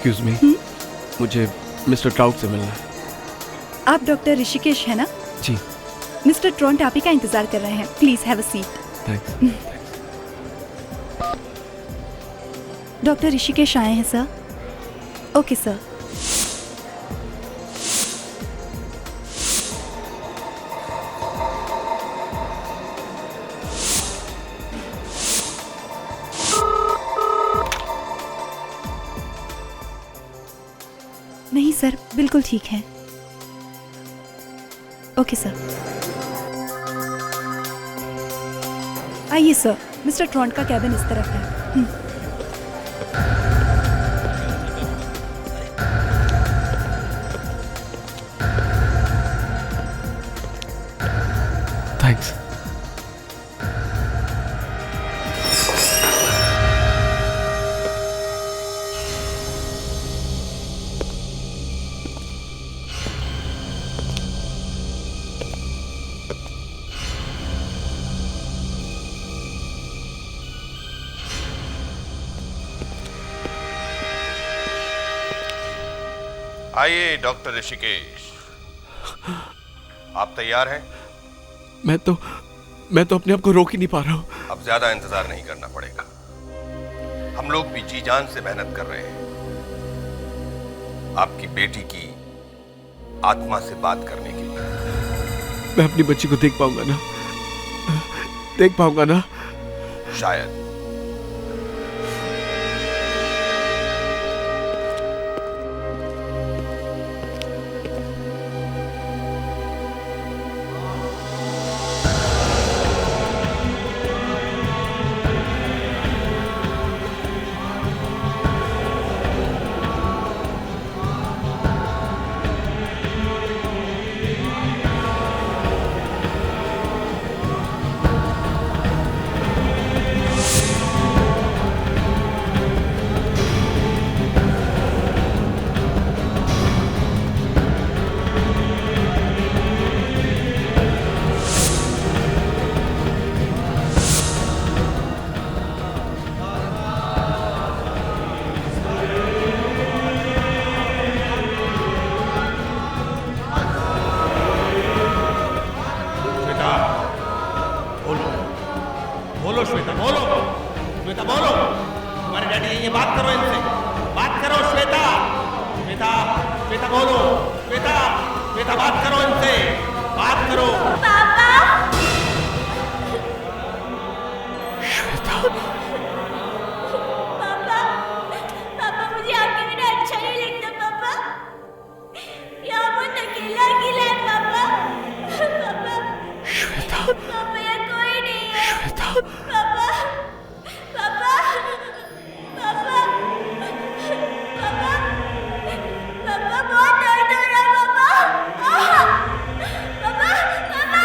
Excuse me, मुझे mister trout से मिलना है। आप डॉक्टर ऋषिकेश है ना? जी। मिस्टर ट्रॉन्ट आप ही का इंतजार कर रहे हैं, please have a seat. Thanks. Doctor Rishikesh आए हैं सर। Okay sir. नहीं सर, बिल्कुल ठीक है। Okay sir. आइए सर, मिस्टर ट्रॉन्ट का कैबिन इस तरफ है। थैंक्स। आइए डॉक्टर ऋषिकेश, आप तैयार हैं? मैं तो अपने आप को रोक ही नहीं पा रहा हूँ। अब ज्यादा इंतजार नहीं करना पड़ेगा। हम लोग भी जी जान से मेहनत कर रहे हैं आपकी बेटी की आत्मा से बात करने के लिए। मैं अपनी बच्ची को देख पाऊंगा ना? देख पाऊंगा ना? शायद। बोलो श्वेता, बोलो श्वेता, बोलो। तुम्हारे डैडी है, ये बात करो इनसे, बात करो श्वेता। श्वेता, श्वेता बोलो। श्वेता, श्वेता बात करो इनसे, बात करो। पापा। श्वेता। पापा, पापा मुझे आपके बिना अच्छा नहीं लगता पापा। यहाँ बहुत अकेला अकेला है पापा। पापा। श्वेता। पापा यहाँ कोई नहीं है। श्वेता। पापा, पापा, पापा, पापा, पापा बहुत दर्द हो रहा है पापा। पापा, पापा,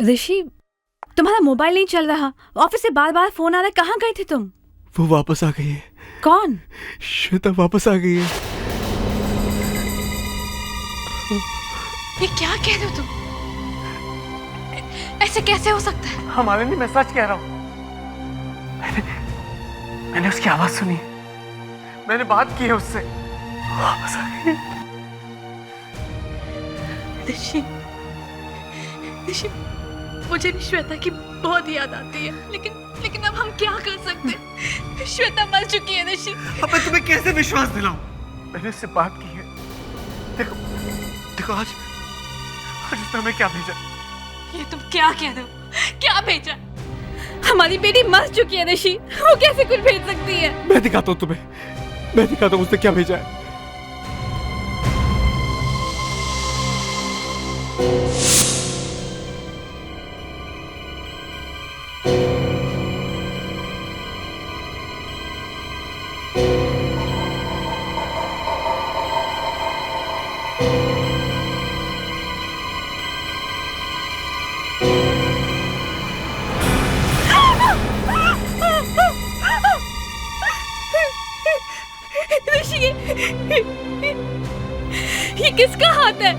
ऋषि, तुम्हारा मोबाइल नहीं चल रहा, ऑफिस से बार बार फोन आ रहा है, कहाँ गए थे तुम? वो वापस आ गई है। कौन? श्वेता वापस आ गई है। ये क्या कह रहे हो तुम? ऐसे कैसे हो सकता है? हमारे लिए मैं सच कह रहा हूँ। मैंने उसकी आवाज सुनी, मैंने बात की है उससे, वापस आ गई। ऋषि, ऋषि, मुझे भी श्वेता की बहुत याद आती है, लेकिन अब हम क्या कर सकते हैं? श्वेता मर चुकी है ऋषि। अब मैं तुम्हें कैसे विश्वास दिलाऊं? मैंने उससे बात की है। देखो देखो, आज उसने हमें क्या भेजा। ये तुम क्या कह रहे हो? क्या भेजा? हमारी बेटी मर चुकी है ऋषि, वो कैसे कुछ भेज सकती है? मैं दिखाता हूँ तुम्हें, मैं दिखाता हूँ उसने क्या भेजा है। ऋषि, ये किसका हाथ है?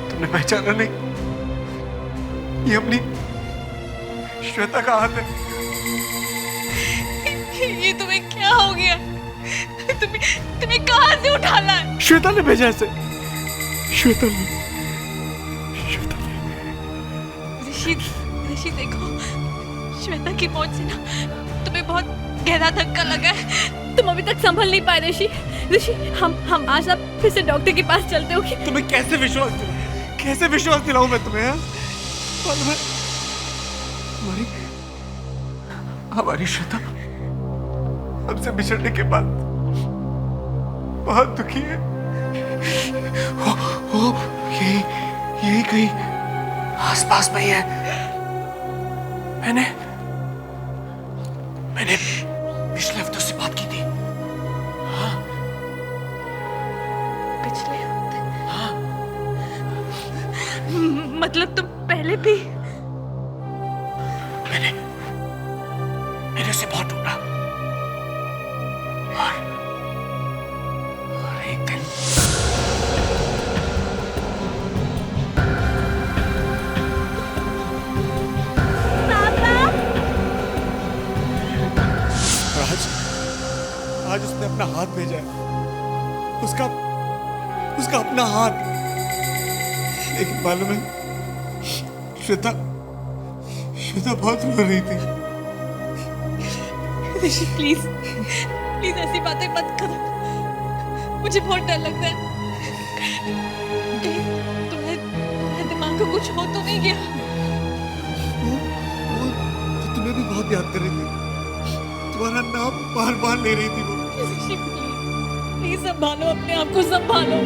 तुमने पहचाना नहीं? ये अपनी श्वेता का हाथ है। ये तुम्हें क्या हो गया? तुम्हें कहाँ से उठाना है? श्वेता ने भेजा इसे, श्वेता ने। ऋषि देखो, श्वेता की मौत से ना तुम्हें बहुत गहरा धक्का लगा है। तुम अभी तक संभल नहीं पाए ऋषि। ऋषि, हम आज आप फिर से डॉक्टर के पास चलते हो कि? तुम्हें कैसे विश्वास दिलाऊं मैं तुम्हें? मालूम है हमारी श्वेता हमसे बिछड़ने के बाद बहुत दुखी है। यही कहीं आसपास में ही है। मैंने पिछले हफ्ते से बात की थी। हाँ, पिछले हफ्ते? हाँ। मतलब तुम पहले भी? मैंने उसे बहुत ढूंढा और एक दिन आज उसने अपना हाथ भेजा है, उसका अपना हाथ। लेकिन मालूम है श्वेता बहुत रो रही थी। ऋषि प्लीज ऐसी बातें मत करो, मुझे बहुत डर लगता है। कहीं तुम्हारे दिमाग को कुछ हो तो नहीं गया? वो तुम्हें भी बहुत याद कर रही थी, तुम्हारा नाम बार ले रही थी वो। ऋषि प्लीज संभालो अपने आप को, संभालो।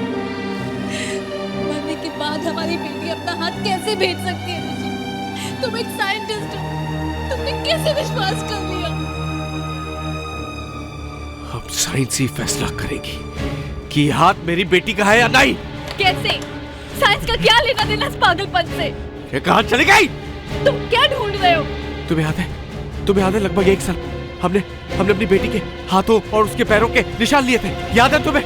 मरने के बाद हमारी बेटी अपना हाथ कैसे भेज सकती है? ऋषि, तुम एक साइंटिस्ट हो, तुमने कैसे विश्वास कर लिया? अब साइंस ही फैसला करेगी कि हाथ मेरी बेटी का है या नहीं। कैसे? साइंस का क्या लेना देना इस पागलपन से? ये कहाँ चली गई? तुम क्या ढूंढ रहे हो? तुम्हें याद है लगभग 1 साल हमने अपनी बेटी के हाथों और उसके पैरों के निशान लिए थे, याद है तुम्हें?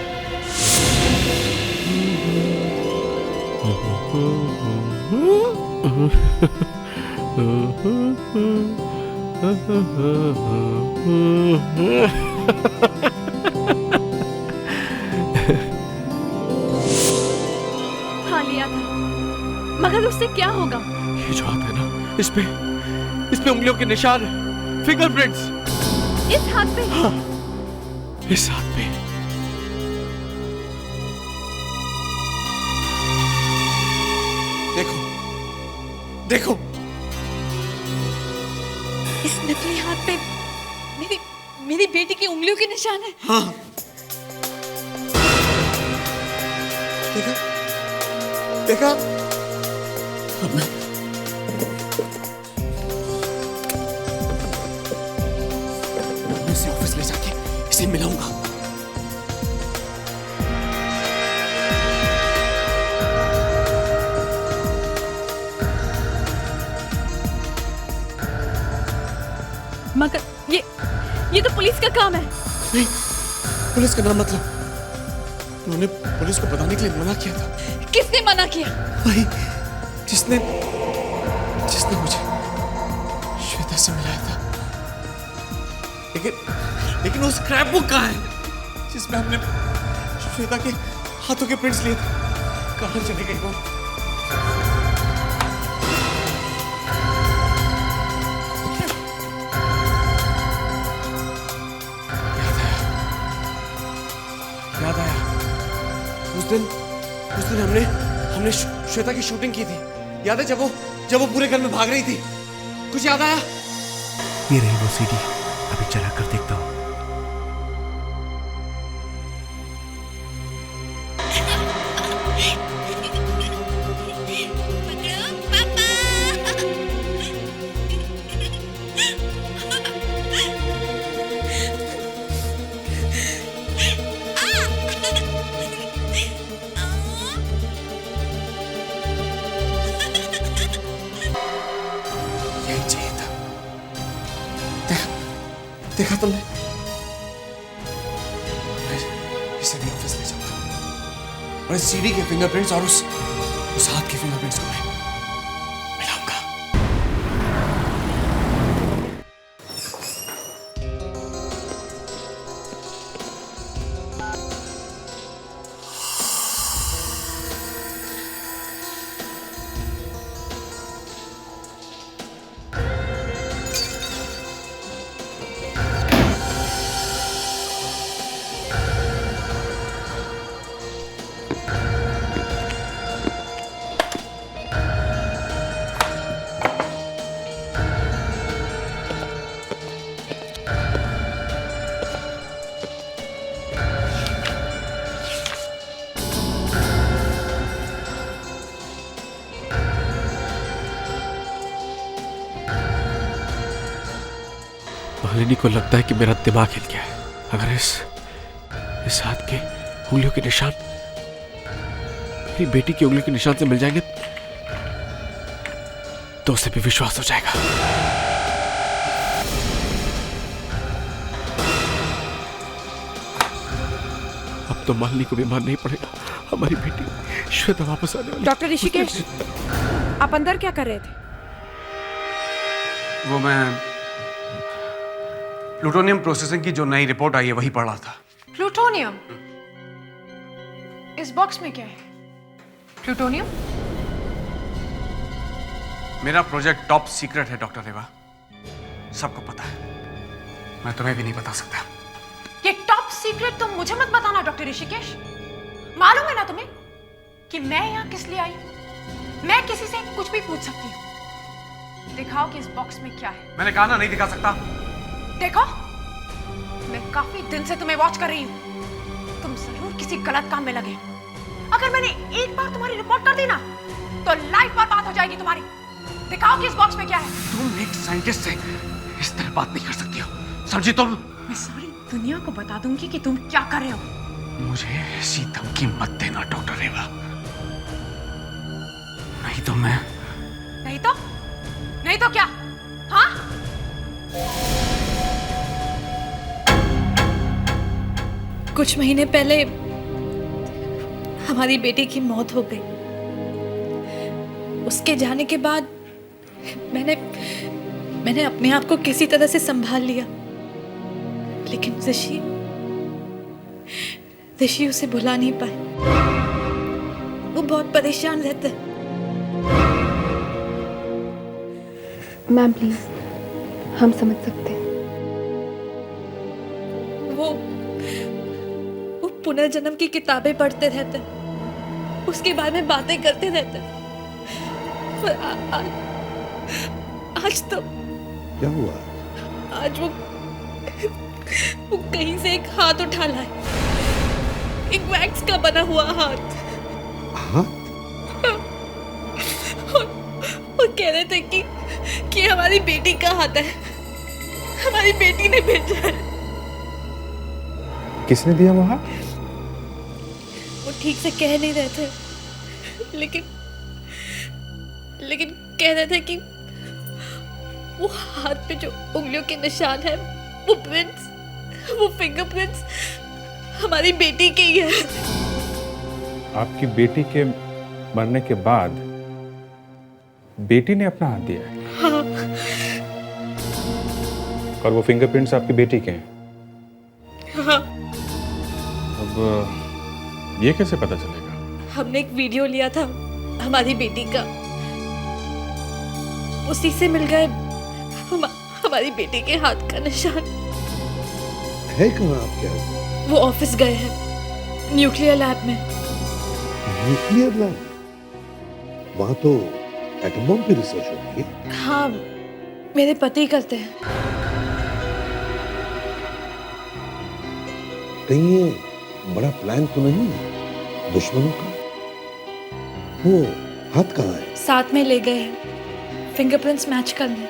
हाँ, लिया था, मगर उससे क्या होगा? ये जो हाथ है ना, इस पे उंगलियों के निशान, फिंगरप्रिंट्स। इस हाथ पे? हाँ, इस हाथ पे। देखो इस नकली हाथ पे मेरी बेटी की उंगलियों के निशान है। हाँ, देखा? अब मैं इसे ऑफिस ले जाके इसे मिलाऊंगा। मगर ये तो पुलिस का काम है। नहीं, पुलिस का नाम मतलब उन्होंने पुलिस को बताने के लिए मना किया था। किसने मना किया? वही जिसने मुझे श्वेता से मिलाया था। लेकिन वो स्क्रैप बुक कहाँ है जिसमें हमने श्वेता के हाथों के प्रिंट्स लिए थे? कहाँ चले गए वो? याद आया। उस दिन हमने श्वेता की शूटिंग की थी। याद है जब वो पूरे घर में भाग रही थी? कुछ याद आया? ये रही वो सीडी, अभी चला कर देखता हूँ। यही चाहिए था। देखा तुमने? इसे भी ऑफिस ले जाऊंगा और इस सीडी के फिंगरप्रिंट्स और उस हाथ के फिंगरप्रिंट्स को मैं मिलाऊंगा। मालिनी को लगता है कि मेरा दिमाग हिल गया है। अगर इस हाथ के उंगलियों के निशान मेरी बेटी की उंगलियों के निशान से मिल जाएंगे तो उसे भी विश्वास हो जाएगा। अब तो मालिनी को भी मानना ही पड़ेगा। हमारी बेटी श्वेता वापस आने वाली। डॉक्टर ऋषिकेश, आप अंदर क्या कर रहे थे? वो मैं प्लूटोनियम प्रोसेसिंग की जो नई रिपोर्ट आई है वही पढ़ रहा था। प्लूटोनियम? इस बॉक्स में क्या है? प्लूटोनियम? मेरा प्रोजेक्ट टॉप सीक्रेट है डॉक्टर रेवा, सबको पता है, मैं तुम्हें भी नहीं बता सकता। ये टॉप सीक्रेट तो मुझे मत बताना डॉक्टर ऋषिकेश। मालूम है ना तुम्हें कि मैं यहाँ किस लिए आई हूँ? मैं किसी से कुछ भी पूछ सकती हूँ। दिखाओ कि इस बॉक्स में क्या है। मैंने कहा ना नहीं दिखा सकता। देखो, मैं काफी दिन से तुम्हें वॉच कर रही हूँ। तुम जरूर किसी गलत काम में लगे। अगर मैंने एक बार तुम्हारी रिपोर्ट कर दी ना तो लाइफ बर्बाद हो जाएगी तुम्हारी। दिखाओ कि इस बॉक्स में क्या है। तुम एक साइंटिस्ट से इस तरह बात नहीं कर सकती हो, समझी तुम? मैं सारी दुनिया को बता दूंगी कि तुम क्या कर रहे हो। मुझे ऐसी धमकी मत देना डॉक्टर रेवा, नहीं तो मैं। नहीं तो क्या? हाँ? कुछ महीने पहले हमारी बेटी की मौत हो गई। उसके जाने के बाद मैंने अपने आप को किसी तरह से संभाल लिया, लेकिन ऋषि उसे भुला नहीं पाए। वो बहुत परेशान रहता है। मैम प्लीज, हम समझ सकते हैं। वो पुनर्जन्म की किताबें पढ़ते रहते हैं, उसके बारे में बातें करते रहते हैं। पर आज तो क्या हुआ? आज वो कहीं से एक हाथ उठा लाए, एक वैक्स का बना हुआ हाथ। और कह रहे थे कि हमारी बेटी का हाथ है, हमारी बेटी ने भेजा है। किसने दिया वो हाथ? वो ठीक से कह नहीं रहे थे, लेकिन कह रहे थे कि वो हाथ पे जो उंगलियों के निशान है, वो फिंगरप्रिंट्स हमारी बेटी के ही है। आपकी बेटी के मरने के बाद बेटी ने अपना हाथ दिया है? हाँ। और वो फिंगरप्रिंट्स आपकी बेटी के हैं? हाँ। अब ये कैसे पता चलेगा? हमने एक वीडियो लिया था हमारी बेटी का, उसी से मिल गए हमारी बेटी के हाथ का निशान। है कहाँ आपके हाथ? वो ऑफिस गए हैं, न्यूक्लियर लैब में। Nuclear lab? वहाँ तो एटम बम की रिसर्च होती है। हाँ, मेरे पति करते हैं। कहीं ये बड़ा प्लान तो नहीं दुश्मनों का? वो हाथ कहाँ है? साथ में ले गए हैं फिंगरप्रिंट्स मैच करने।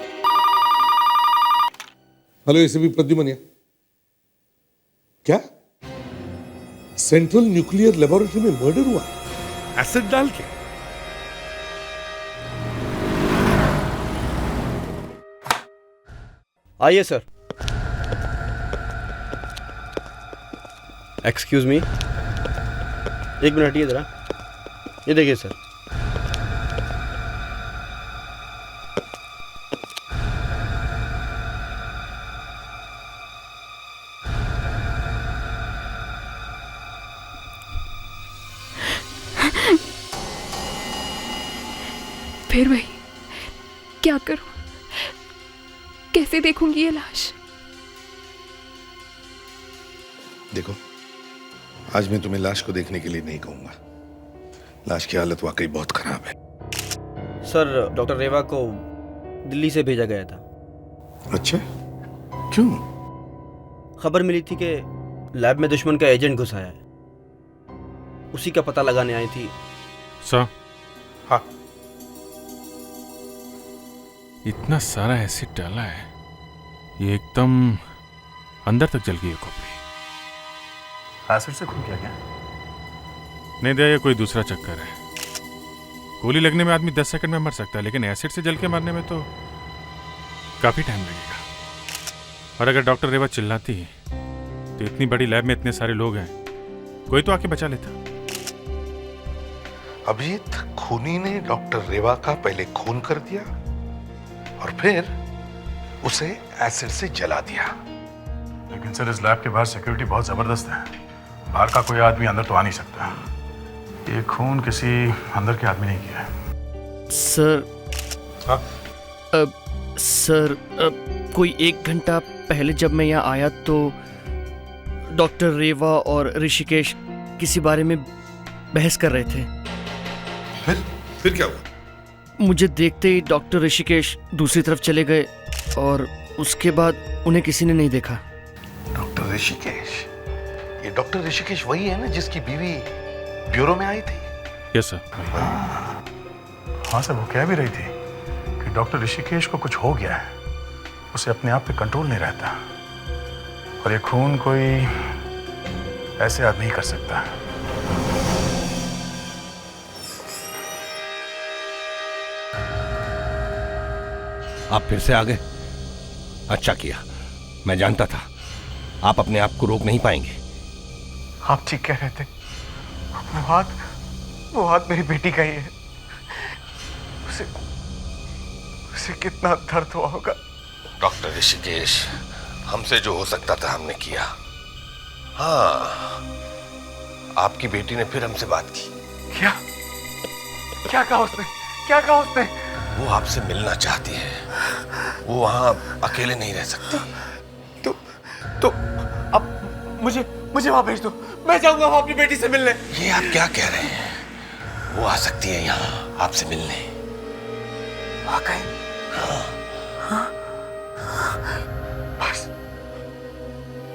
हेलो एसीपी प्रद्युमन, क्या सेंट्रल न्यूक्लियर लेबोरेटरी में मर्डर हुआ है एसिड डाल के? आइए सर। एक्सक्यूज मी, एक मिनट ये जरा, ये देखिए सर। फिर वही, क्या करूं? कैसे देखूंगी ये लाश? देखो, आज मैं तुम्हें लाश को देखने के लिए नहीं कहूंगा। लाश की हालत वाकई बहुत खराब है। सर, डॉक्टर रेवा को दिल्ली से भेजा गया था। अच्छा, क्यों? खबर मिली थी कि लैब में दुश्मन का एजेंट घुस आया है, उसी का पता लगाने आई थी। सर, हाँ, इतना सारा एसिड डाला है, ये एकदम अंदर तक जल गई है खोपड़ी। एसिड से खून क्या? नहीं दे, ये कोई दूसरा चक्कर है। गोली लगने में आदमी 10 सेकंड में मर सकता है, लेकिन एसिड से जल के मरने में तो काफी टाइम लगेगा। और अगर डॉक्टर रेवा चिल्लाती तो इतनी बड़ी लैब में इतने सारे लोग हैं, कोई तो आके बचा लेता। अभिजीत, खूनी ने डॉक्टर रेवा का पहले खून कर दिया और फिर उसे एसिड से जला दिया। लेकिन सर, इस लैब के बाहर सिक्योरिटी बहुत जबरदस्त है, बाहर का कोई आदमी अंदर तो आ नहीं सकता। ये खून किसी अंदर के आदमी ने किया है। सर, हाँ? सर, कोई 1 घंटा पहले जब मैं यहाँ आया तो डॉक्टर रेवा और ऋषिकेश किसी बारे में बहस कर रहे थे। फिर क्या हुआ? मुझे देखते ही डॉक्टर ऋषिकेश दूसरी तरफ चले गए और उसके बाद उन्हें किसी ने नहीं देखा। डॉक्टर ऋषिकेश? ये डॉक्टर ऋषिकेश वही है ना जिसकी बीवी ब्यूरो में आई थी? Yes sir. हाँ सर, वो कह भी रही थी कि डॉक्टर ऋषिकेश को कुछ हो गया है, उसे अपने आप पे कंट्रोल नहीं रहता, और ये खून कोई ऐसे आदमी ही कर सकता है। आप फिर से आ गए? अच्छा किया, मैं जानता था आप अपने आप को रोक नहीं पाएंगे। आप ठीक कह रहे थे, वो हाथ मेरी बेटी का ही है। उसे कितना दर्द हुआ होगा। डॉक्टर ऋषिकेश, हमसे जो हो सकता था हमने किया। हाँ, आपकी बेटी ने फिर हमसे बात की। क्या कहा उसने? क्या कहा उसने? वो आपसे मिलना चाहती है, वो वहां अकेले नहीं रह सकती। तो अब मुझे वहां भेज दो, मैं जाऊंगा वहां अपनी बेटी से मिलने। ये आप क्या कह रहे हैं? वो आ सकती है यहाँ आपसे मिलने। वाकई? हाँ। बस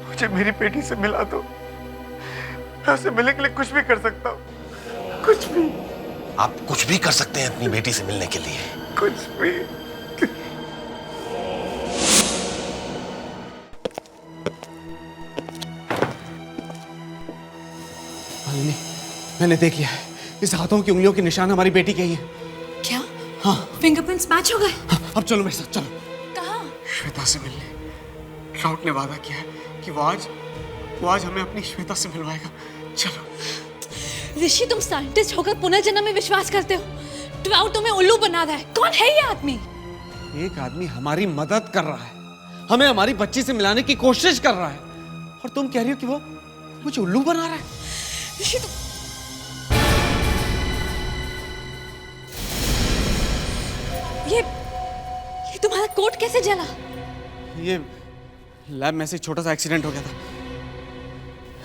मुझे मेरी बेटी से मिला दो, मैं उसे मिलने के लिए कुछ भी कर सकता हूँ। कुछ भी। आप कुछ भी कर सकते हैं अपनी बेटी से मिलने के लिए? कुछ भी। मालिनी, मैंने देख लिया है, इस हाथों की उंगलियों के निशान हमारी बेटी के ही है। क्या? हाँ। फिंगरप्रिंट्स मैच हो गए? हाँ, अब चलो मेरे साथ, चलो। कहाँ? श्वेता से मिलने। राउत ने वादा किया है कि वो आज हमें अपनी श्वेता से मिलवाएगा। चलो। ऋषि, तुम साइंटिस्ट होकर पुनर्जन्म में विश्वास करते हो? ट्राउट तुम्हें उल्लू बना रहा है। कौन है ये आदमी? एक आदमी हमारी मदद कर रहा है, हमें हमारी बच्ची से मिलाने की कोशिश कर रहा है, और तुम कह रही हो कि वो मुझे उल्लू बना रहा है। ऋषि, ये तुम्हारा कोट कैसे जला? ये लैब में से छोटा सा एक्सीडेंट हो गया था,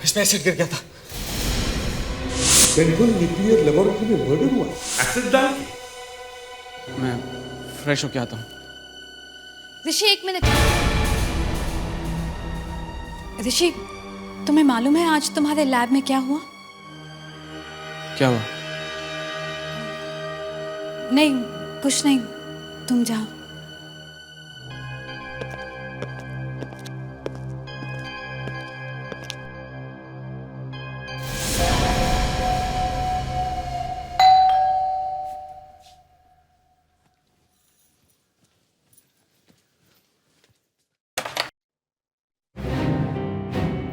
इसमें एसिड गिर गया था। सेंट्रल न्यूक्लियर लेबोरेटरी में मर्डर हुआ एसिड डाल के? मैं फ्रेश होके आता हूँ। ऋषि, 1 मिनट। ऋषि, तुम्हें मालूम है आज तुम्हारे लैब में क्या हुआ? क्या हुआ? नहीं, कुछ नहीं, तुम जाओ।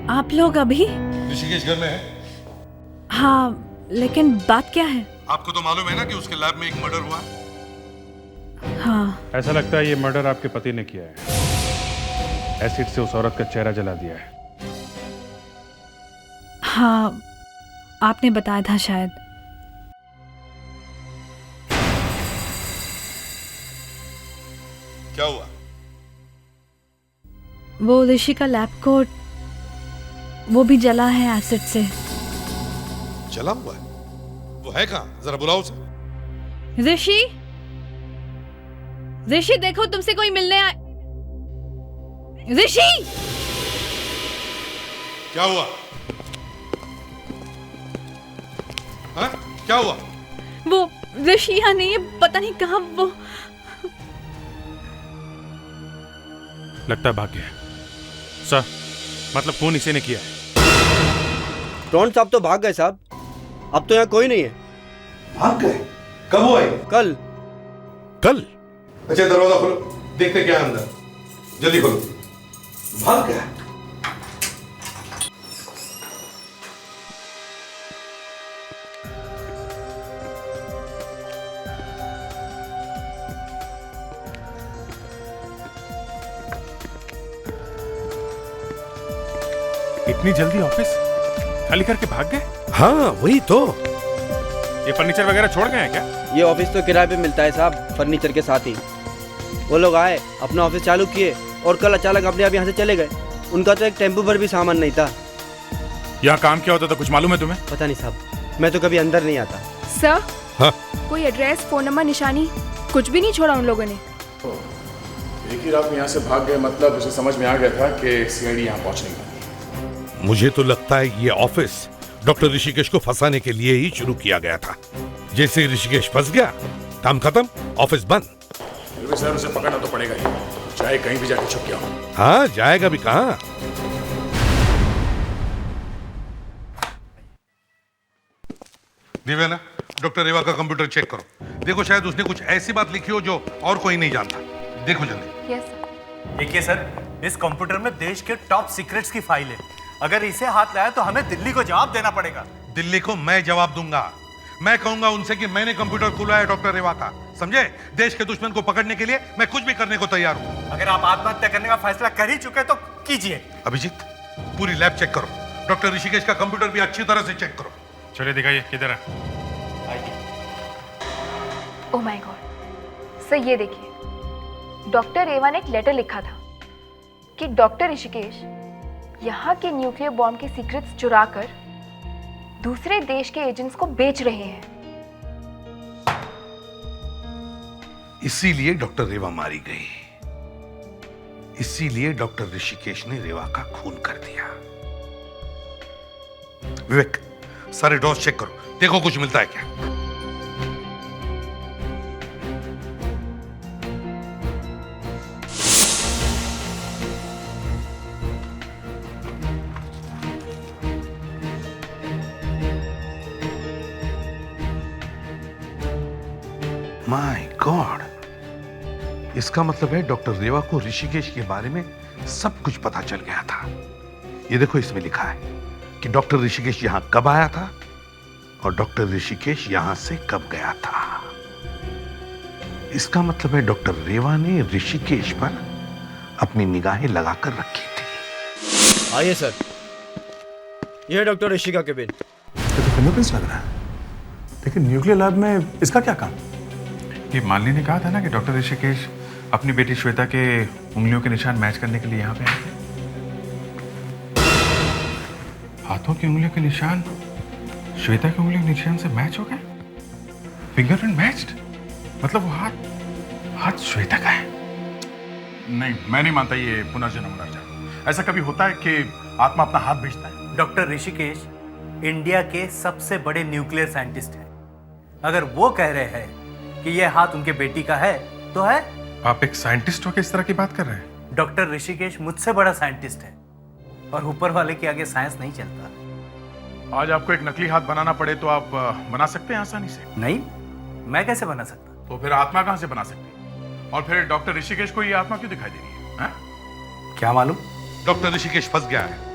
आप लोग अभी? ऋषिकेश घर में है। हाँ, लेकिन बात क्या है? आपको तो मालूम है ना कि उसके लैब में एक मर्डर हुआ। हाँ। ऐसा लगता है ये मर्डर आपके पति ने किया है। एसिड से उस औरत का चेहरा जला दिया है। हाँ, आपने बताया था शायद। क्या हुआ? वो ऋषि का लैब कोट, वो भी जला है एसिड से। जला हुआ है? वो है कहाँ? जरा बुलाओ उसे। ऋषि, ऋषि देखो तुमसे कोई मिलने आए। ऋषि! क्या हुआ? हाँ? क्या हुआ? वो ऋषि यहाँ नहीं है, पता नहीं कहाँ वो। लगता है भाग गया है। सर, मतलब खून इसी ने किया है। टोन साहब तो भाग गए साहब। अब तो यहाँ कोई नहीं है। भाग गए? कब हुआ ये? कल। कल? अच्छा दरवाजा खोलो, देखते क्या है अंदर। जल्दी खोलो। भाग गया? इतनी जल्दी ऑफिस खाली करके भाग गए? हाँ, वही तो। ये फर्नीचर वगैरह छोड़ गए हैं क्या? ये ऑफिस तो किराए पे मिलता है साहब, फर्नीचर के साथ ही। वो लोग आए, अपना ऑफिस चालू किए और कल अचानक अपने आप यहाँ से चले गए। उनका तो एक टेम्पो पर भी सामान नहीं था। यहाँ काम क्या होता था कुछ मालूम है तुम्हें? पता नहीं साहब, मैं तो कभी अंदर नहीं आता। सर, हाँ? कोई एड्रेस, फोन नंबर, निशानी कुछ भी नहीं छोड़ा उन लोगों ने। एक ही रात में यहाँ से भाग गए, मतलब उसे समझ में आ गया था कि सीआईडी यहाँ पहुँचने वाली। मुझे तो लगता है ये ऑफिस डॉक्टर ऋषिकेश को फंसाने के लिए ही शुरू किया गया था। जैसे ही ऋषिकेश फंस गया, काम खत्म, ऑफिस बंद। फिर भी सर उसे पकड़ना तो पड़ेगा ही, चाहे कहीं भी जाके छुप गया हो। हाँ, जाएगा भी कहाँ। दिव्या ना, डॉक्टर रेवा का कंप्यूटर चेक करो। देखो शायद उसने कुछ ऐसी बात लिखी हो जो और कोई नहीं जानता। देखो जल्दी। Yes sir. देखिए सर, इस कंप्यूटर में देश के टॉप सीक्रेट्स की फाइल है। अगर इसे हाथ लाया तो हमें दिल्ली को जवाब देना पड़ेगा। दिल्ली को मैं जवाब दूंगा। मैं कहूंगा उनसे कि मैंने कंप्यूटर खुलवाया डॉक्टर रेवा का। समझे? देश के दुश्मन को पकड़ने के लिए मैं कुछ भी करने को तैयार हूं। अगर आप आत्महत्या करने का फैसला कर ही चुके तो कीजिए। अभिजीत, पूरी लैब चेक करो। डॉक्टर ऋषिकेश का कंप्यूटर भी अच्छी तरह से चेक करो। चलिए दिखाइए किधर है। ओह माय गॉड सर, ये देखिए, डॉक्टर रेवा ने एक लेटर लिखा था कि डॉक्टर ऋषिकेश यहाँ के न्यूक्लियर बॉम्ब के सीक्रेट्स चुराकर दूसरे देश के एजेंट्स को बेच रहे हैं। इसीलिए डॉक्टर रेवा मारी गई। इसीलिए डॉक्टर ऋषिकेश ने रेवा का खून कर दिया। विवेक, सारे डोर्स चेक करो, देखो कुछ मिलता है क्या। माय गॉड, इसका मतलब है डॉक्टर रेवा को ऋषिकेश के बारे में सब कुछ पता चल गया था। ये देखो, इसमें लिखा है कि डॉक्टर ऋषिकेश यहां कब आया था और डॉक्टर ऋषिकेश यहां से कब गया था। इसका मतलब है डॉक्टर रेवा ने ऋषिकेश पर अपनी निगाहें लगाकर रखी थी। आइए सर, यह है डॉक्टर ऋषि का केबिन। ये तो फिंगरप्रिंट्स लग रहा है, लेकिन न्यूक्लियर लैब में इसका क्या काम? कि मालिनी ने कहा था ना कि डॉक्टर ऋषिकेश अपनी बेटी श्वेता के उंगलियों के निशान मैच करने के लिए यहाँ पे आए थे। हाथों की उंगलियों के निशान श्वेता की उंगलियों के निशान से मैच हो गए। फिंगरप्रिंट मैच्ड, मतलब वो हाथ श्वेता का है। नहीं, मैं नहीं मानता ये पुनर्जन्म। ऐसा कभी होता है कि आत्मा अपना हाथ भेजता है? डॉक्टर ऋषिकेश इंडिया के सबसे बड़े न्यूक्लियर साइंटिस्ट हैं। अगर वो कह रहे हैं कि यह हाथ उनके बेटी का है तो है। आप एक साइंटिस्ट हो के इस तरह की बात कर रहे हैं? डॉक्टर ऋषिकेश मुझसे बड़ा साइंटिस्ट है और ऊपर वाले के आगे साइंस नहीं चलता। आज आपको एक नकली हाथ बनाना पड़े तो आप बना सकते हैं आसानी से? नहीं, मैं कैसे बना सकता? तो फिर आत्मा कहां से बना सकते हैं? और फिर डॉक्टर ऋषिकेश को ये आत्मा क्यों दिखाई दे रही है? क्या मालूम? डॉक्टर ऋषिकेश फंस गया है।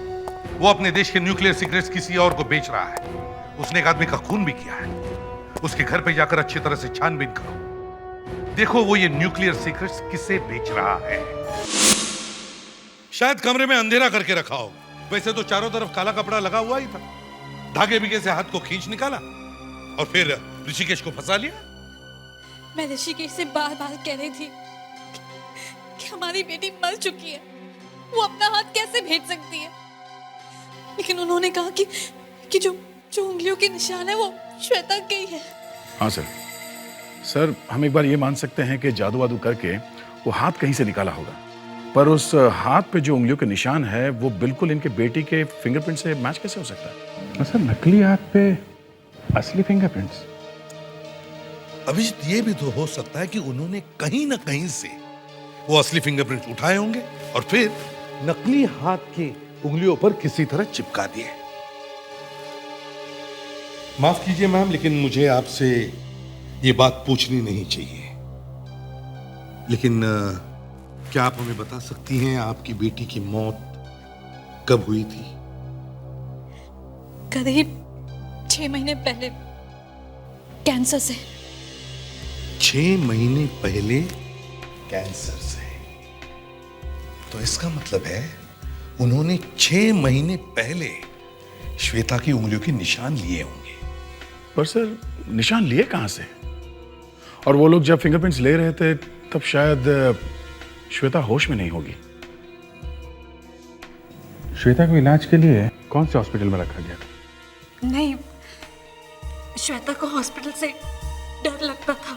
वो अपने देश के न्यूक्लियर सीक्रेट्स किसी और को बेच रहा है। उसने एक आदमी का खून भी किया है। उसके घर पे जाकर अच्छी तरह से छानबीन करो। देखो वो ये न्यूक्लियर सीक्रेट्स किसे बेच रहा है। शायद कमरे में अंधेरा करके रखा हो। वैसे तो चारों तरफ काला कपड़ा लगा हुआ ही था। धागे बीगे से हाथ को खींच निकाला और फिर ऋषिकेश को फंसा लिया। मैं ऋषिकेश से बार बार कह रही थी कि हमारी बेटी मर चुकी है, वो अपना हाथ कैसे भेज सकती है, लेकिन उन्होंने कहा कि जो उंगलियों के निशान है वो श्वेता के ही है। हाँ सर, हम एक बार ये मान सकते हैं कि जादू वादू करके वो हाथ कहीं से निकाला होगा, पर उस हाथ पे जो उंगलियों के निशान है वो बिल्कुल इनके बेटी के फिंगरप्रिंट से मैच कैसे हो सकता है? सर, नकली हाथ पे असली फिंगरप्रिंट्स? अभिजीत, ये भी तो हो सकता है कि उन्होंने कहीं ना कहीं से वो असली फिंगरप्रिंट उठाए होंगे और फिर नकली हाथ की उंगलियों पर किसी तरह चिपका दिए। माफ कीजिए मैम, लेकिन मुझे आपसे ये बात पूछनी नहीं चाहिए, लेकिन क्या आप हमें बता सकती हैं आपकी बेटी की मौत कब हुई थी? करीब 6 महीने पहले कैंसर से। 6 महीने पहले कैंसर से? तो इसका मतलब है उन्होंने 6 महीने पहले श्वेता की उंगलियों के निशान लिए होंगे। पर सर, निशान लिए कहां से? और वो लोग जब फिंगरप्रिंट्स ले रहे थे तब शायद श्वेता होश में नहीं होगी। श्वेता को इलाज के लिए कौन से हॉस्पिटल में रखा गया था? नहीं, श्वेता को हॉस्पिटल से डर लगता था,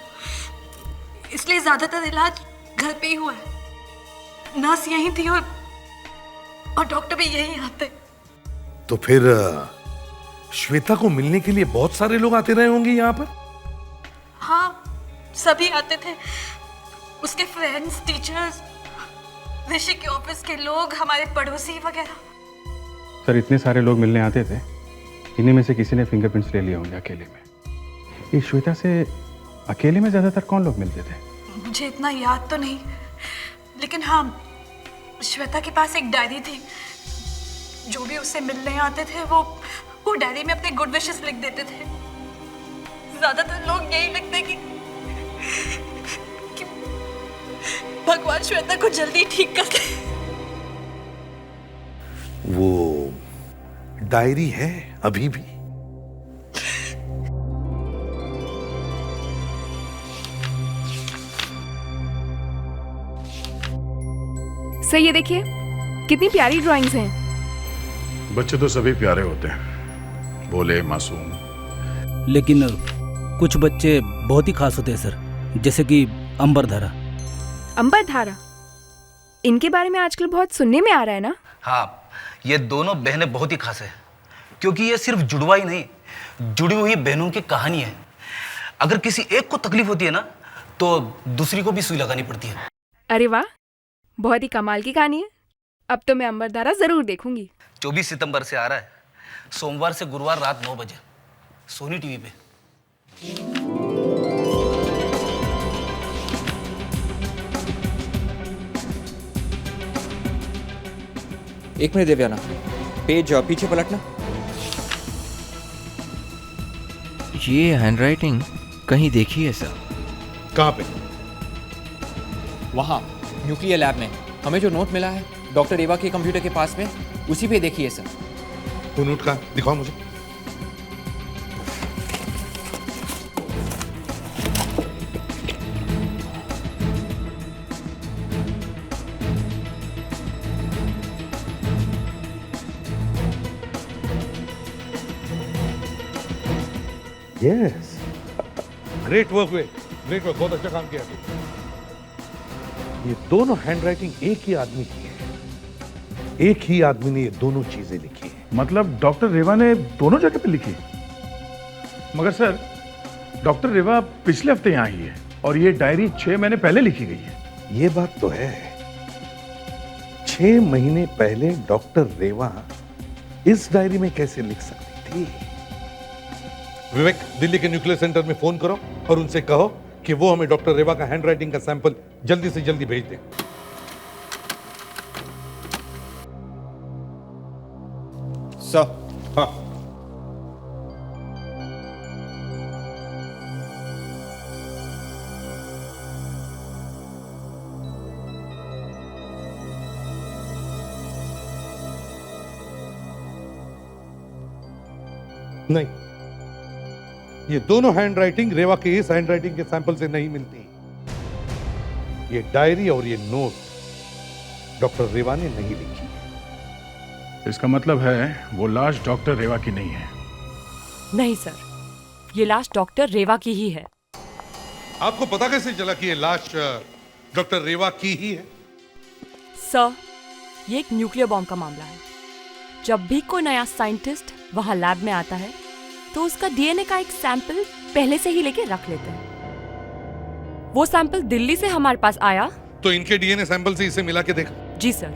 इसलिए ज्यादातर इलाज घर पे ही हुआ है। नर्स यही थी और डॉक्टर भी यही आते। तो फिर श्वेता को मिलने के लिए बहुत सारे लोग आते रहे होंगे यहाँ पर? हाँ, सभी आते थे, उसके फ्रेंड्स, टीचर्स, ऋषि के ऑफिस के लोग, हमारे पड़ोसी वगैरह। सर, इतने सारे लोग मिलने आते थे, इन्हीं में से किसी ने फिंगरप्रिंट्स ले लिए होंगे अकेले में। ये श्वेता से अकेले में ज्यादातर कौन लोग मिलते थे? मुझे इतना याद तो नहीं, लेकिन हाँ, श्वेता के पास एक डायरी थी। जो भी उससे मिलने आते थे वो डायरी में अपने गुड विशेस लिख देते थे। ज्यादातर लोग यही लिखते कि भगवान श्वेता को जल्दी ठीक कर दे। वो डायरी है अभी भी? सर, ये देखिए कितनी प्यारी ड्राइंग्स हैं। बच्चे तो सभी प्यारे होते हैं, भोले, मासूम। लेकिन कुछ बच्चे बहुत ही खास होते हैं सर, जैसे कि अंबरधारा। अंबरधारा, इनके बारे में आजकल बहुत सुनने में आ रहा है ना? हाँ, ये दोनों बहनें बहुत ही खास है, क्योंकि ये सिर्फ जुड़वा ही नहीं, जुड़ी हुई बहनों की कहानी है। अगर किसी एक को तकलीफ होती है ना, तो दूसरी को भी सुई लगानी पड़ती है। अरे वाह, बहुत ही कमाल की कहानी है। अब तो मैं अंबरधारा जरूर देखूंगी। 24 सितंबर से आ रहा है, सोमवार से गुरुवार रात 9 बजे सोनी टीवी पे। एक मिनट देवयाना, पेज पीछे पलटना। ये हैंडराइटिंग कहीं देखी है सर? कहाँ पे? वहाँ न्यूक्लियर लैब में हमें जो नोट मिला है डॉक्टर एवा के कंप्यूटर के पास में, उसी पे देखिए सर। वो नोट का दिखाओ मुझे। Yes, great work way, great work, बहुत अच्छा काम किया तुमने। ये दोनों हैंडराइटिंग एक ही आदमी की है। एक ही आदमी ने ये दोनों चीजें लिखी हैं। मतलब डॉक्टर रेवा ने दोनों जगह पे लिखी? मगर सर, डॉक्टर रेवा पिछले हफ्ते यहाँ आई है और ये डायरी 6 महीने पहले लिखी गई है। ये बात तो है। 6 महीने पहले डॉक्टर रेवा इस डायरी में कैसे लिख सकती थी? विवेक, दिल्ली के न्यूक्लियर सेंटर में फोन करो और उनसे कहो कि वो हमें डॉक्टर रेवा का हैंडराइटिंग का सैंपल जल्दी से जल्दी भेज दें। सर। हाँ। नहीं, ये दोनों हैंडराइटिंग रेवा के इस हैंडराइटिंग के सैंपल से नहीं मिलती। ये डायरी और ये नोट डॉक्टर रेवा ने नहीं लिखी। इसका मतलब है वो लाश डॉक्टर रेवा की नहीं है। नहीं सर, ये लाश डॉक्टर रेवा की ही है। आपको पता कैसे चला कि ये लाश डॉक्टर रेवा की ही है? सर, ये एक न्यूक्लियर बॉम्ब का मामला है। जब भी कोई नया साइंटिस्ट वहां लैब में आता है तो उसका डीएनए का एक सैंपल पहले से ही लेके रख लेते हैं। वो सैंपल दिल्ली से हमारे पास आया तो इनके डीएनए सैंपल से इसे मिला के देखा? जी सर,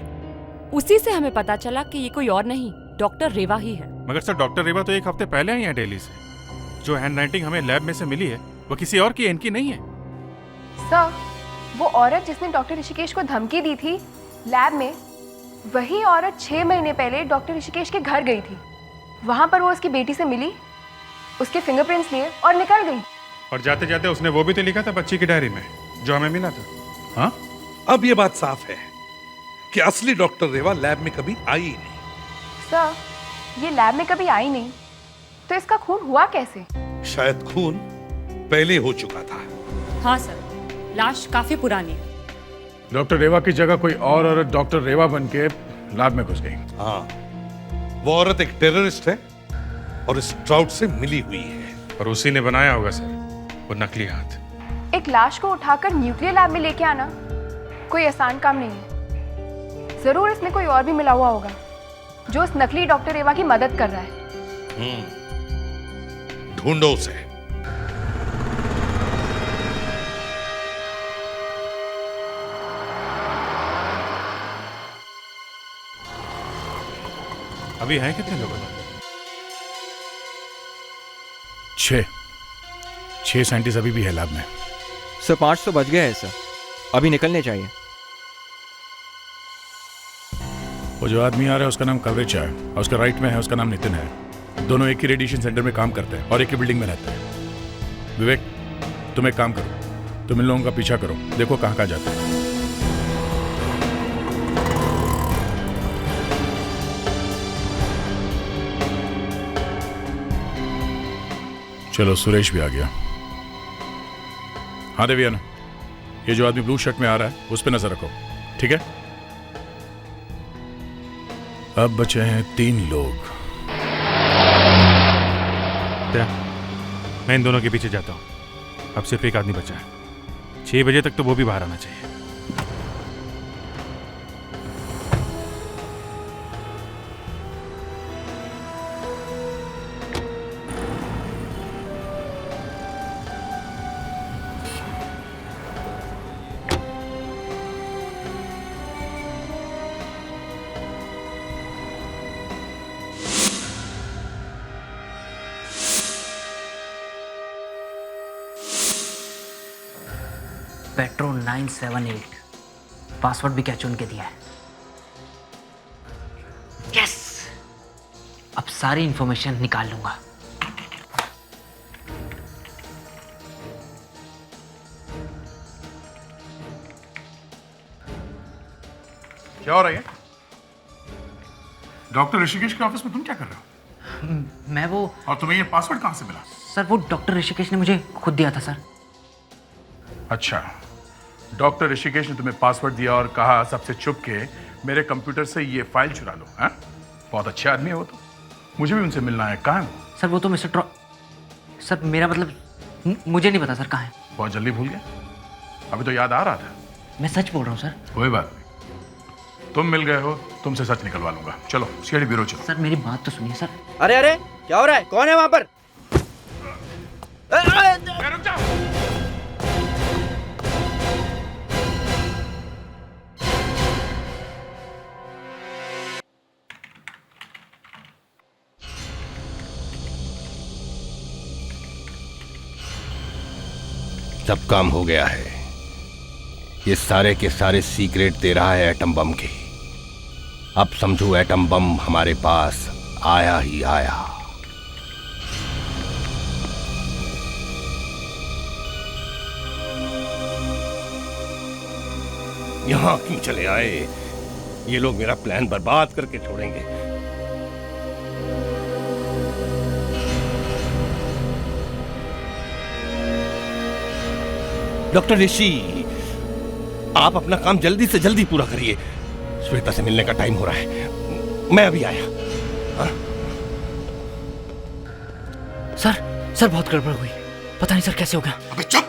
उसी से हमें पता चला कि ये कोई और नहीं डॉक्टर रेवा ही है। मगर सर, डॉक्टर रेवा तो 1 हफ्ते पहले आई है दिल्ली से। जो हैंडराइटिंग हमें लैब में से मिली है वो किसी और की है, इनकी नहीं है। सर, वो औरत जिसने डॉक्टर ऋषिकेश को धमकी दी थी लैब में, वही औरत 6 महीने पहले डॉक्टर ऋषिकेश के घर गई थी। वहां पर वो उसकी बेटी से मिली, उसके फिंगरप्रिंट्स लिए और निकल गई। और जाते जाते उसने वो भी तो लिखा था बच्ची की डायरी में जो हमें मिला था। हाँ, अब ये बात साफ है कि असली डॉक्टर रेवा लैब में कभी आई ही नहीं। सर, ये लैब में कभी आई नहीं तो इसका खून हुआ कैसे? शायद खून पहले हो चुका था। हाँ सर, लाश काफी पुरानी है। डॉक्टर रेवा की जगह कोई और औरत डॉक्टर रेवा बन के लैब में घुस गई। हाँ, वो औरत एक टेररिस्ट है और इस ट्राउट से मिली हुई है। और उसी ने बनाया होगा सर वो नकली हाथ। एक लाश को उठाकर न्यूक्लियर लैब में लेके आना कोई आसान काम नहीं है। जरूर इसमें कोई और भी मिला हुआ होगा जो उस नकली डॉक्टर रेवा की मदद कर रहा है। ढूंढो उसे। अभी हैं कितने लोग? 6 साइंटिस्ट अभी भी है लैब में। सर 5 तो बच गए हैं सर, अभी निकलने चाहिए। वो जो आदमी आ रहा है उसका नाम कवरेज है और उसका राइट में है, उसका नाम नितिन है। दोनों एक ही रेडिएशन सेंटर में काम करते हैं और एक ही बिल्डिंग में रहते हैं। विवेक, तुम एक काम करो, तुम इन लोगों का पीछा करो, देखो कहाँ कहाँ जाते हैं। चलो, सुरेश भी आ गया। हाँ देवियाना, ये जो आदमी ब्लू शर्ट में आ रहा है उस पर नजर रखो, ठीक है? अब बचे हैं 3 लोग। मैं इन दोनों के पीछे जाता हूँ। अब सिर्फ एक आदमी बचा है। 6 बजे तक तो वो भी बाहर आना चाहिए। पेट्रो 978 पासवर्ड भी कैच उनके दिया है। यस, अब सारी इंफॉर्मेशन निकाल लूंगा। क्या हो रहा है? डॉक्टर ऋषिकेश के ऑफिस में तुम क्या कर रहे हो? मैं वो। और तुम्हें ये पासवर्ड कहां से मिला? सर, वो डॉक्टर ऋषिकेश ने मुझे खुद दिया था सर। अच्छा, डॉक्टर ऋषिकेश ने तुम्हें पासवर्ड दिया और कहा सबसे छुप के मेरे कंप्यूटर से ये फाइल चुरा लो। हाँ, बहुत अच्छे आदमी है वो तो। मुझे भी उनसे मिलना है। कहाँ है वो? सर, वो तो मिस्टर सर, मेरा मतलब मुझे नहीं पता सर कहाँ है। बहुत जल्दी भूल गया? अभी तो याद आ रहा था। मैं सच बोल रहा हूँ सर। कोई बात नहीं, तुम मिल गए हो, तुमसे सच निकलवा लूंगा। चलो सीआईडी ब्यूरो चलो। सर मेरी बात तो सुनिए सर। अरे अरे क्या हो रहा है? कौन है वहां पर? रुक जाओ। सब काम हो गया है। ये सारे के सारे सीक्रेट दे रहा है एटम बम के। अब समझो एटम बम हमारे पास आया ही आया। यहां क्यों चले आए? ये लोग मेरा प्लान बर्बाद करके छोड़ेंगे। डॉक्टर ऋषि, आप अपना काम जल्दी से जल्दी पूरा करिए। श्वेता से मिलने का टाइम हो रहा है। मैं अभी आया। सर बहुत गड़बड़ हुई। पता नहीं सर कैसे होगा। अबे चुप!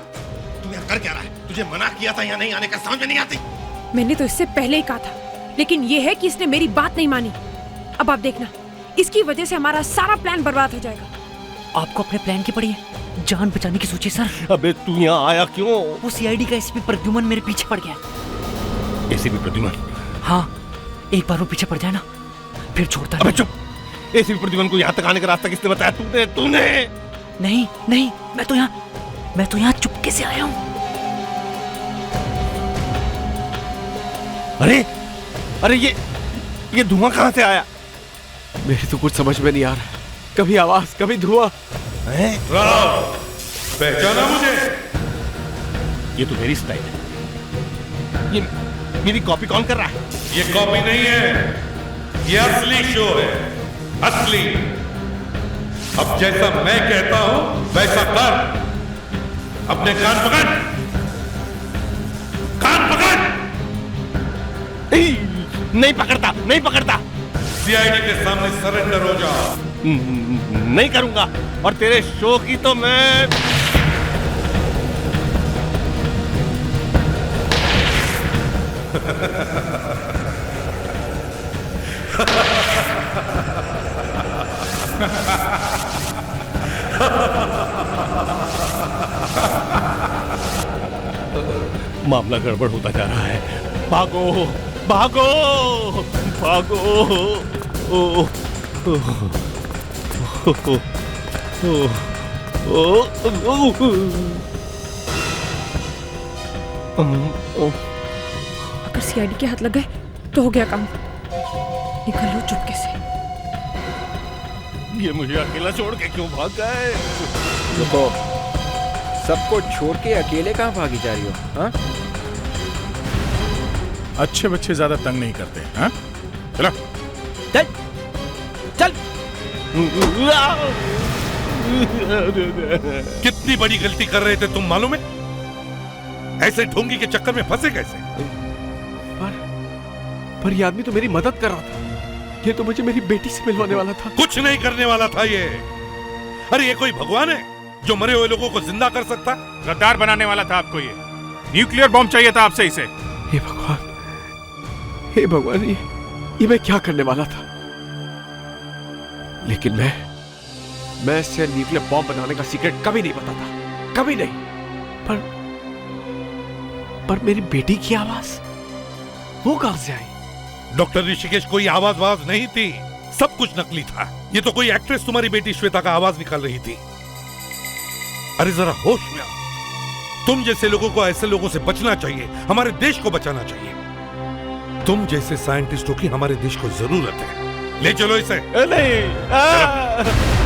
तू यहाँ कर क्या रहा है? तुझे मना किया था यहाँ नहीं आने का, समझ में नहीं आती? मैंने तो इससे पहले ही कहा था, लेकिन ये है कि इसने मेरी बात नहीं मानी। अब आप देखना, इसकी वजह से हमारा सारा प्लान बर्बाद हो जाएगा। आपको अपने प्लान की पड़ी है, जान बचाने की सोचिए सर। अबे तू यहाँ आया क्यों? वो सीआईडी का एसीपी प्रद्युमन मेरे पीछे पड़ गया। एसीपी प्रद्युमन? हाँ, एक बार वो पीछे पड़ जाए ना, फिर छोड़ता नहीं। अबे चुप! एसीपी प्रद्युमन को यहाँ तक आने का रास्ता किसने बताया? तूने? नहीं, मैं तो यहाँ चुपके से आया हूँ। अरे ये धुआं कहाँ से आया? मेरे तो कुछ समझ में नहीं आ रहा। कभी आवाज, कभी धुआं। पहचाना मुझे? ये तो मेरी स्टाइल है। ये मेरी कॉपी कौन कर रहा है? ये कॉपी नहीं है, ये असली शो है, असली। अब जैसा मैं कहता हूं वैसा कर। अपने कान पकड़, कान पकड़। नहीं पकड़ता। सीआईडी के सामने सरेंडर हो जा। नहीं करूंगा, और तेरे शो की तो मैं मामला गड़बड़ होता जा रहा है। भागो! अगर सीआईडी के हाथ लग गए तो हो गया काम। निकल लो चुपके से। ये मुझे अकेला छोड़ के क्यों भाग गए? देखो, सबको छोड़ के अकेले कहाँ भागी जा रही हो? हाँ? अच्छे बच्चे ज्यादा तंग नहीं करते। हाँ? चलो चल। कितनी बड़ी गलती कर रहे थे तुम, मालूम है? ऐसे ढोंगी के चक्कर में फंसे कैसे? पर ये आदमी तो मेरी मदद कर रहा था। ये तो मुझे मेरी बेटी से मिलवाने वाला था। कुछ नहीं करने वाला था ये। अरे ये कोई भगवान है जो मरे हुए लोगों को जिंदा कर सकता? गद्दार बनाने वाला था आपको ये। न्यूक्लियर बॉम्ब चाहिए था आपसे इसे। हे भगवान, ये मैं क्या करने वाला था? लेकिन मैं इससे न्यूक्लियर बॉम्ब बनाने का सीक्रेट कभी नहीं बताता, कभी नहीं। पर मेरी बेटी की आवाज वो कहां से आई? डॉक्टर ऋषिकेश, कोई आवाज नहीं थी, सब कुछ नकली था। ये तो कोई एक्ट्रेस तुम्हारी बेटी श्वेता का आवाज निकाल रही थी। अरे जरा होश में आओ। तुम जैसे लोगों को ऐसे लोगों से बचना चाहिए, हमारे देश को बचाना चाहिए। तुम जैसे साइंटिस्टों की हमारे देश को जरूरत है। ले चलो इसे। नहीं।